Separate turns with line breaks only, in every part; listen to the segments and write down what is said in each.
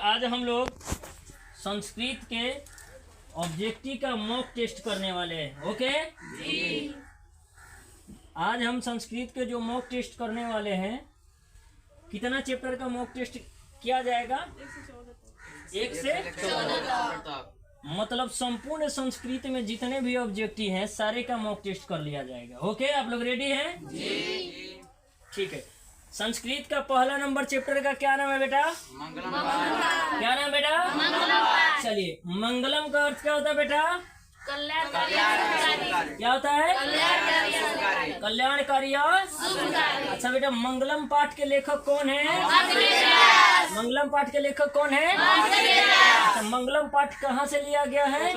आज हम लोग संस्कृत के ऑब्जेक्टिव का मॉक टेस्ट करने वाले हैं। ओके जी। आज हम संस्कृत के जो मॉक टेस्ट करने वाले हैं, कितना चैप्टर का मॉक टेस्ट किया जाएगा? 1 से 14 तक। मतलब संपूर्ण संस्कृत में जितने भी ऑब्जेक्टिव हैं सारे का मॉक टेस्ट कर लिया जाएगा। ओके, आप लोग रेडी हैं? जी। ठीक है। संस्कृत का पहला नंबर चैप्टर का क्या नाम है बेटा? मंगलम। क्या नाम बेटा? मंगलम। चलिए, मंगलम का अर्थ क्या होता है बेटा? कल्याणकारी। क्या होता है? कल्याणकारी और शुभकारी। अच्छा बेटा, मंगलम पाठ के लेखक कौन है? मंगलम पाठ के लेखक कौन है? अच्छा, मंगलम पाठ कहाँ से लिया गया है?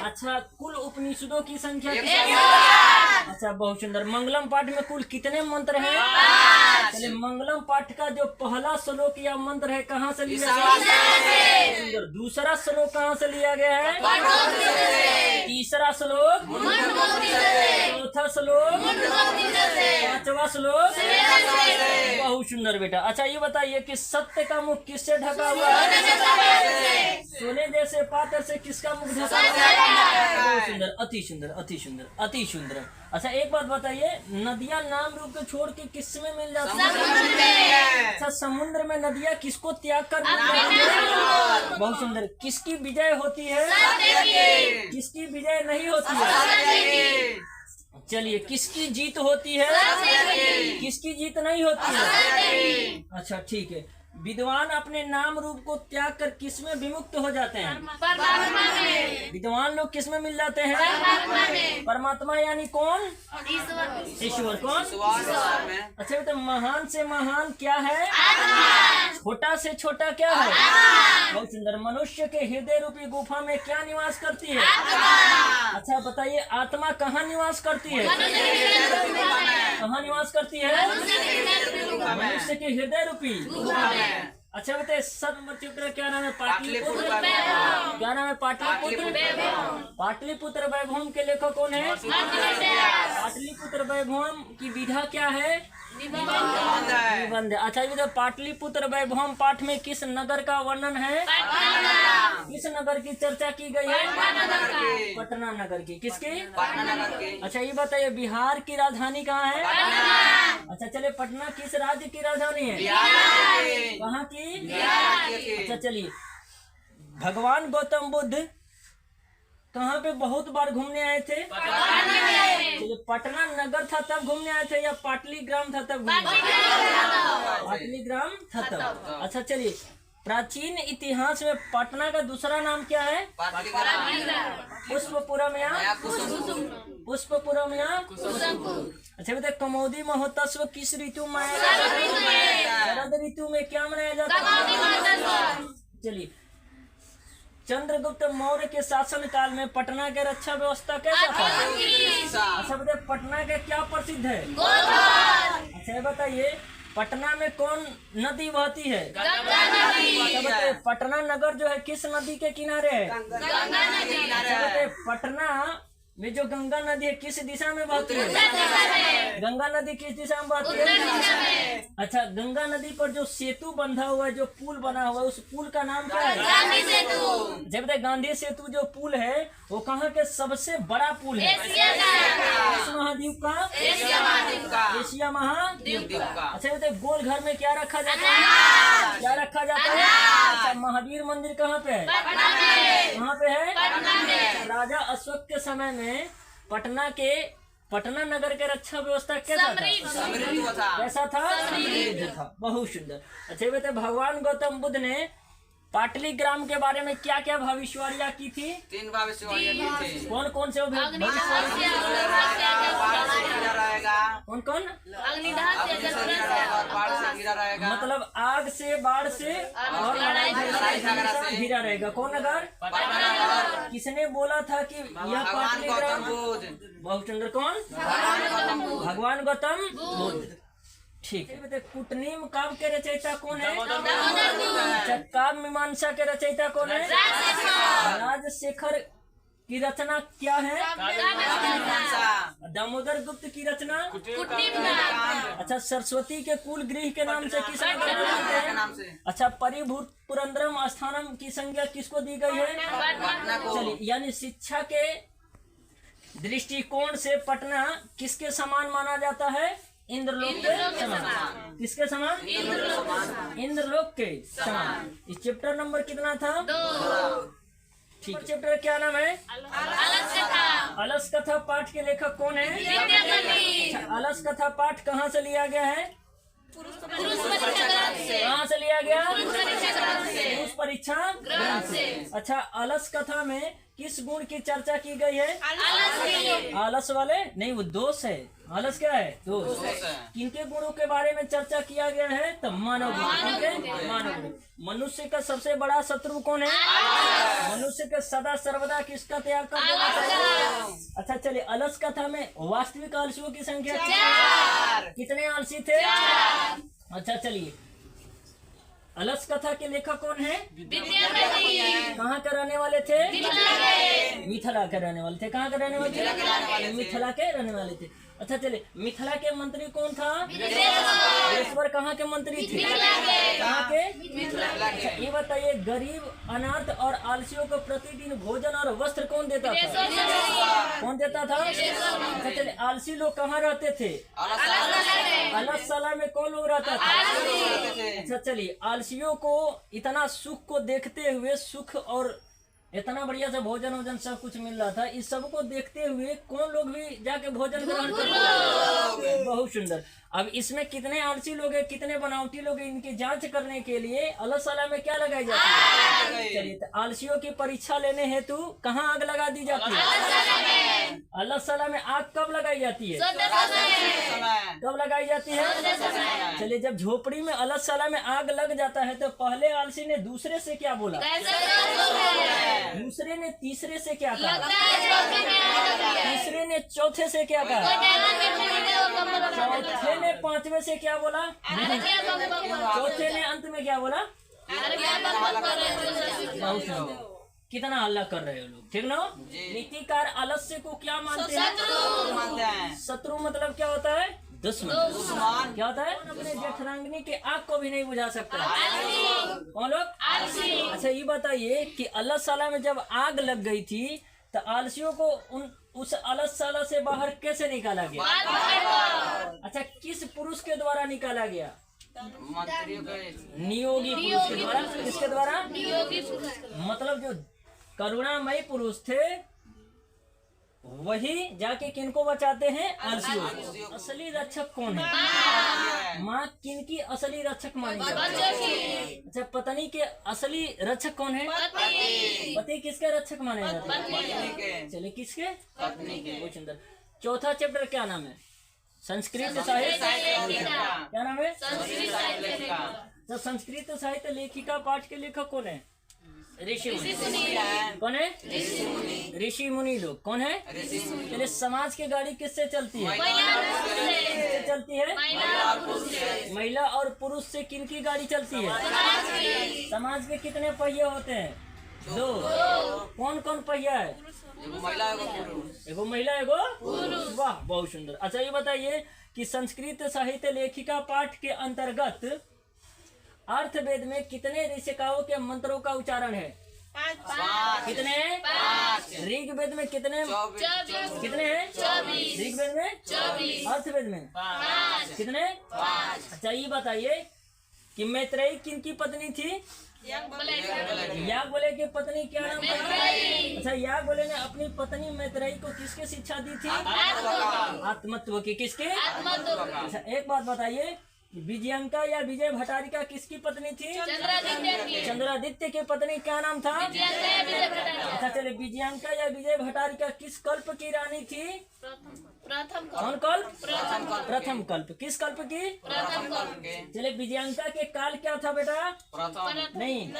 अच्छा, कुल उपनिषदों की संख्या कितनी है? अच्छा, बहुत सुंदर। मंगलम पाठ में कुल कितने मंत्र हैं? चलिए, मंगलम पाठ का जो पहला श्लोक या मंत्र है कहाँ से लिया गया है? दूसरा श्लोक कहाँ से लिया गया है? तीसरा श्लोक, चौथा श्लोक, पांचवा श्लोक। बहुत सुंदर बेटा। अच्छा, ये बताइए कि सत्य का मुख किससे ढका हुआ है? सोने जैसे पात्र से किसका मुख ढका हुआ है? बहुत सुंदर, अति सुंदर, अति सुंदर, अति सुंदर। अच्छा, एक बात बताइए, नदियाँ नाम रूप को छोड़ के किस में मिल जाती है? अच्छा, समुद्र में नदियाँ किसको त्याग कर? बहुत सुंदर। किसकी विजय होती है? किसकी विजय नहीं होती है? चलिए, किसकी जीत होती है? किसकी जीत नहीं होती है? अच्छा, ठीक है। विद्वान अपने नाम रूप को त्याग कर किस में विमुक्त हो जाते हैं? परमात्मा में। विद्वान लोग किस में मिल जाते हैं? परमात्मा में। परमात्मा यानी कौन? ईश्वर। कौन? अच्छा बेटा, महान से महान क्या है? छोटा से छोटा क्या है? बहुत सुंदर। मनुष्य के हृदय रूपी गुफा में क्या निवास करती है? अच्छा बताइए, आत्मा कहाँ निवास करती है? कहाँ निवास करती है? मनुष्य के हृदय रूपी। अच्छा बताइए, सब नंबर चैप्टर क्या नाम है? पाटलिपुत्र। क्या नाम है? पाटलिपुत्र। पाटलिपुत्र वैभव के लेखक कौन है? पाटलिपुत्र वैभव की विधा क्या है? निबंध। अच्छा ये पाटलिपुत्र वैभव पाठ में किस नगर का वर्णन है? किस नगर की चर्चा की गई है? पटना नगर की। किसकी? अच्छा ये बताइए, बिहार की राजधानी कहाँ है? अच्छा चलिए, पटना किस राज्य की राजधानी है? कहाँ की? अच्छा चलिए, भगवान गौतम बुद्ध कहाँ पे बहुत बार घूमने आए थे? चलिए, पटना नगर था तब घूमने आए थे या पाटली ग्राम था तब? पाटली ग्राम था तब। अच्छा चलिए, प्राचीन इतिहास में पटना का दूसरा नाम क्या है? पुष्पपुरम या पुष्पपुरम या कुसुमपुर। अच्छा बताइए, कमौदी महोत्सव किस ऋतु में मनाया जाता है? शरद ऋतु में क्या मनाया जाता है? चलिए, चंद्रगुप्त मौर्य के शासन काल में पटना के रक्षा व्यवस्था कैसा था? अच्छा बताइए, पटना के क्या प्रसिद्ध है? अच्छा बताइए, पटना में कौन नदी बहती है? गंगा नदी। अच्छा बताइए, पटना नगर जो है किस नदी के किनारे है? गंगा नदी। अच्छा बताइए, पटना में जो गंगा नदी है किस दिशा में बहती है? गंगा नदी किस दिशा में बहती है? अच्छा, गंगा नदी पर जो सेतु बंधा हुआ है, जो पुल बना हुआ है, उस पुल का नाम क्या है? गांधी सेतु। जब तक गांधी सेतु जो पुल है वो कहाँ के सबसे बड़ा पुल है? किस महाद्वीप का? एशिया महाद्वीप का। अच्छा बताइए, गोल घर में क्या रखा जाता है? क्या रखा जाता है? अच्छा, महावीर मंदिर कहाँ पे है? कहाँ पे है? राजा अशोक के समय में पटना नगर के रक्षा व्यवस्था कैसा था? कैसा था? समृद्ध था। बहुत सुंदर। अच्छा बताइए, भगवान गौतम बुद्ध ने पाटली ग्राम के बारे में क्या क्या भविष्यवाणियां की थी? 3 भविष्यवाणियां की थी। कौन कौन से भविष्यवाणी? कौन कौन? मतलब आग से, बाढ़ से और घिरा रहेगा। कौन नगर? किसने बोला था कि यह पाटली ग्राम? बहुत सुंदर। कौन? भगवान गौतम बुद्ध। ठीक है। कूटनीम काव्य के रचयिता कौन है? अच्छा, काव्य मीमांसा के रचयिता कौन है? राजशेखर की रचना क्या है? दामोदर गुप्त की रचना? अच्छा, सरस्वती के कुल गृह के नाम से किस नाम से? अच्छा, परिभूत पुरंदरम स्थानम की संज्ञा किसको दी गई है? चलिए, यानी शिक्षा के दृष्टिकोण से पटना किसके समान माना जाता है? इंद्रलोक के समान। किसके समान? इंद्रलोक के समान। इस चैप्टर नंबर कितना था? 2। ठीक, चैप्टर क्या नाम है? अलस कथा पाठ के लेखक कौन है? अच्छा, अलस कथा पाठ कहाँ से लिया गया है? कहाँ से लिया गया? पुरुष परीक्षा ग्रंथ से। अच्छा, अलस कथा में किस गुण की चर्चा की गई है? आलस वाले नहीं, वो दोष है। आलस क्या है? दोष। किनके गुणों के बारे में चर्चा किया गया है? तो मानव गुण। मानव गुण। मनुष्य का सबसे बड़ा शत्रु कौन है? मनुष्य के सदा सर्वदा किसका त्याग कर देना चाहिए? अच्छा, चलिए, अलस कथा में वास्तविक आलसियों की संख्या कितने आलसी थे? अच्छा, चलिए, अलस कथा के लेखक कौन है? कहाँ के रहने वाले थे? मिथिला के रहने वाले थे। कहाँ के रहने वाले थे? मिथिला के रहने वाले थे। अच्छा, चलिए, मिथिला के मंत्री कौन था? विदेश्वर। कहाँ के मंत्री थे? कहाँ के? अच्छा, ये बताइए, गरीब, अनाथ और आलसियों को प्रतिदिन भोजन और वस्त्र कौन देता था? कौन देता था? अच्छा, चलिए, आलसी लोग कहाँ रहते थे? अलसशाला में कौन लोग रहता था? अच्छा, चलिए, आलसियों को इतना सुख को देखते हुए, सुख और इतना बढ़िया से भोजन वोजन सब कुछ मिल रहा था, इस सब को देखते हुए कौन लोग भी जाके भोजन ग्रहण करते? बहुत सुंदर। अब इसमें कितने आलसी लोग हैं, कितने बनावटी लोग हैं, इनकी जांच करने के लिए अलसशाला में क्या लगाई जाती है? चलिए, तो आलसियों की परीक्षा लेने हेतु कहाँ आग लगा दी जाती है? अलसशाला में आग कब लगाई जाती है? कब लगाई जाती है? चलिए, जब झोपड़ी में अलसशाला में आग लग जाता है तो पहले आलसी ने दूसरे से क्या बोला? दूसरे ने तीसरे से क्या कहा? तीसरे ने चौथे से क्या कहा? चौथे ने पांचवे से क्या बोला? चौथे ने अंत में क्या बोला? कितना हल्ला कर रहे हो लोग, ठीक ना? नीतिकार आलस्य को क्या मानते हैं? शत्रु मतलब क्या होता है? दुश्मन। क्या होता है? अपने जेठरांगनी के आग को भी नहीं बुझा सकता। कौन लोग? अच्छा, ये बताइए कि अलसशाला में जब आग लग गई थी तो आलसियों को उस अलसशाला से बाहर कैसे निकाला गया? अच्छा, किस पुरुष के द्वारा निकाला गया? नियोगी पुरुष के द्वारा। किसके द्वारा? मतलब जो करुणामयी पुरुष थे वही जाके किनको बचाते हैं? आलसियों। असली रक्षक कौन है? माँ किनकी असली रक्षक मानी जाती है? अच्छा, पत्नी के असली रक्षक कौन है? पति किसके रक्षक माने जाते हैं? चलिए, किसके? पत्नी के। बहुत सुंदर। चौथा चैप्टर क्या नाम है? संस्कृत साहित्य। क्या नाम है? तो संस्कृत साहित्य लेखिका पाठ के लेखक कौन है? ऋषि मुनि। कौन है? ऋषि मुनि लोग। कौन है? चलिए, समाज की गाड़ी किससे चलती है? किससे चलती है? महिला और पुरुष से किनकी गाड़ी चलती है? समाज के कितने पहिए होते हैं? 2। कौन कौन पहिया है? एगो महिला एगो पुरुष। वाह, बहुत सुंदर। अच्छा, ये बताइए कि संस्कृत साहित्य लेखिका पाठ के अंतर्गत अर्थवेद में कितने ऋषिकाओं के मंत्रों का उच्चारण है? 5। कितने? 5। ऋग्वेद में कितने? 24। कितने हैं? 24। ऋग्वेद में 24। अर्थवेद में 5। कितने? 5। अच्छा, ये बताइए कि मैत्रेयी किनकी पत्नी थी? याज्ञवल्क्य की पत्नी क्या नाम था? अच्छा, याज्ञवल्क्य ने अपनी पत्नी मैत्रेयी को किसकी शिक्षा दी थी? आत्मत्व की। किसके? अच्छा, एक बात बताइए, विजयंका या विजय भटारिका किसकी पत्नी थी? चंद्रादित्य की पत्नी क्या नाम था? अच्छा, चलिए, विजयंका या विजय भटारिका किस कल्प की रानी थी? कौन कल्प? प्रथम कल्प। किस कल्प की? चलिए, विजयंका के काल क्या था बेटा? नहीं,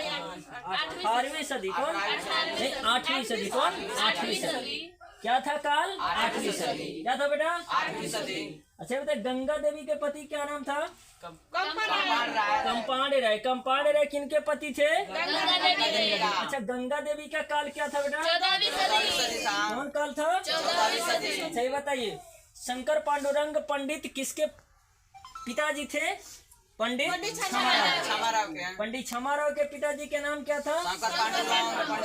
8वीं सदी। कौन? नहीं, 8वीं सदी। कौन? 8वीं सदी। क्या था काल? 8वीं सदी। क्या था बेटा?
8वीं सदी।
अच्छा बेटा, गंगा देवी के पति क्या नाम था?
कंपाउंड
राय। कंपाउंड राय किनके पति थे?
गंगा देवी।
अच्छा, गंगा देवी का काल क्या था बेटा?
14वीं सदी।
कौन काल था?
14वीं सदी।
अच्छा ये बताइए, शंकर पांडुरंग पंडित किसके पिताजी थे? पंडित
क्षमाराव के।
पंडित क्षमाराव के पिताजी के नाम क्या था?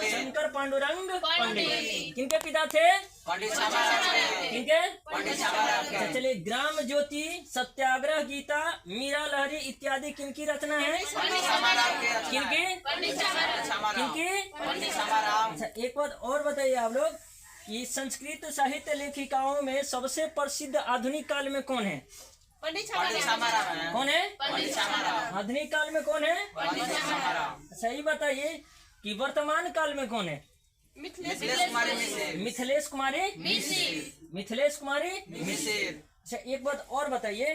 शंकर पांडुरंग पंडित। किनके पिता थे?
पंडित क्षमाराव के।
किनके?
पंडित क्षमाराव
अच्छा
के।
चलिए, ग्राम ज्योति, सत्याग्रह गीता, मीरा लहरी इत्यादि किनकी रचना है?
पंडित क्षमाराव के।
किनकी?
क्षमाराव।
किनकी?
पंडित क्षमाराव।
अच्छा एक बात और बताइए आप लोग कि संस्कृत साहित्य लेखिकाओं में सबसे प्रसिद्ध आधुनिक काल में कौन है?
पंडित क्षमाराव है।
कौन है?
पंडित क्षमाराव।
आधुनिक काल में कौन है?
पंडित क्षमाराव।
सही बताइए कि वर्तमान काल में कौन है?
मिथिलेश कुमारी मिसिर।
मिथिलेश कुमारी मिथिलेश कुमारी।
मिसिर।
अच्छा एक बात और बताइए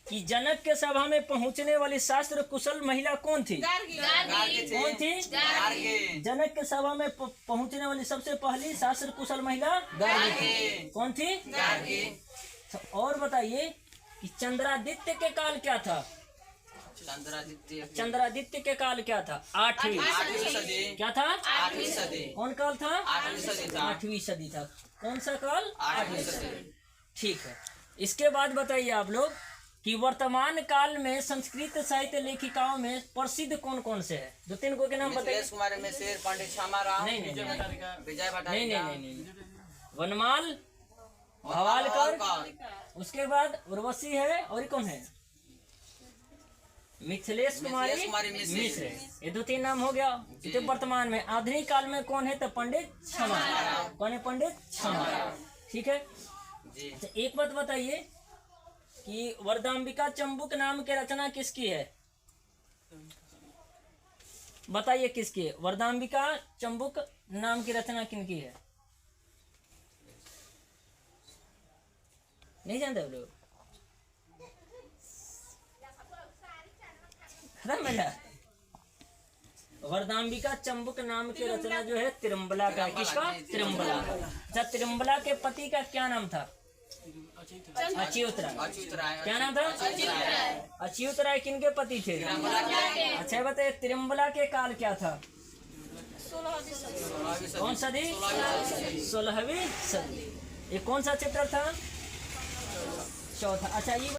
कि जनक के सभा में पहुंचने वाली शास्त्र कुशल महिला कौन थी? कौन थी?
गार्गी।
जनक के सभा में पहुंचने वाली सबसे पहली शास्त्र कुशल महिला गार्गी थी। कौन थी?
गार्गी।
और बताइए कि चंद्रादित्य के काल क्या था? चंद्रादित्य के काल क्या था? 8वीं
सदी।
क्या था?
8वीं सदी।
कौन काल था?
8वीं सदी था।
8वीं सदी था। कौन सा काल?
8वीं सदी।
ठीक है। इसके बाद बताइए आप लोग कि वर्तमान काल में संस्कृत साहित्य लेखिकाओं में प्रसिद्ध कौन कौन से है? 2-3 को के नाम बताइए।
मिथिलेश कुमारी मिसिर, पंडित क्षमाराव,
नहीं
विजय
नहीं
भट्टारिका।
नहीं, वनमाल, भवालकर, उसके बाद उर्वशी है, और कौन है? मिथिलेश कुमारी मिश्र। ये 2-3 नाम हो गया। तो वर्तमान में आधुनिक काल में कौन है? तो पंडित क्षमाराव। कौन है? पंडित क्षमाराव। ठीक है
जी।
तो एक बात बताइए कि वरदाम्बिका चंबुक नाम की रचना किसकी है? बताइए किसकी है? वरदाम्बिका चंबुक नाम की रचना किनकी है? नहीं जानते आप लोग? वरदाम्बिका चंबुक नाम की रचना जो है तिरुम्बला का। किसका? तिरुम्बला। अच्छा, तिरुम्बला के पति का क्या नाम था? अच्युत राय। क्या नाम था? अच्युत राय किनके पति थे? अच्छा बताइए, तिरुम्बला के काल क्या था? कौन सदी? 16वीं सदी। ये कौन सा चैप्टर था? चौथा। अच्छा ये